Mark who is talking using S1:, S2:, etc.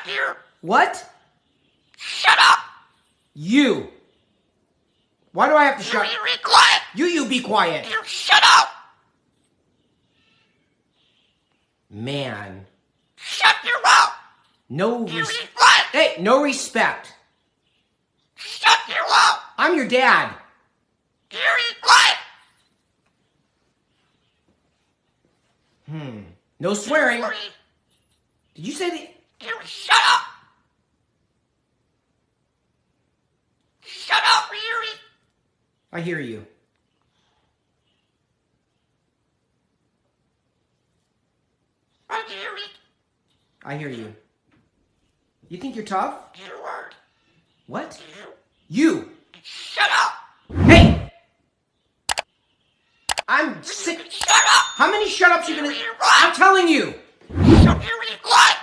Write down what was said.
S1: You.
S2: What?
S1: Shut up.
S2: You. Why do I have to shut?
S1: You be quiet.
S2: You be quiet.
S1: You shut up.
S2: Man.
S1: Shut your mouth.
S2: No
S1: You
S2: respect.
S1: be quiet.
S2: Hey, no respect.
S1: Shut your mouth.
S2: I'm your dad.
S1: You be quiet.
S2: No swearing.
S1: You
S2: Did you say the...
S1: shut up. Shut up, Yuri.
S2: I hear you.
S1: Yuri.
S2: I hear you. You think you're tough?
S1: You word.
S2: What? You.
S1: Shut up.
S2: Hey! I'm sick.
S1: Shut up.
S2: How many shut-ups you gonna...
S1: You're
S2: I'm
S1: right.
S2: telling you.
S1: Shut your quiet.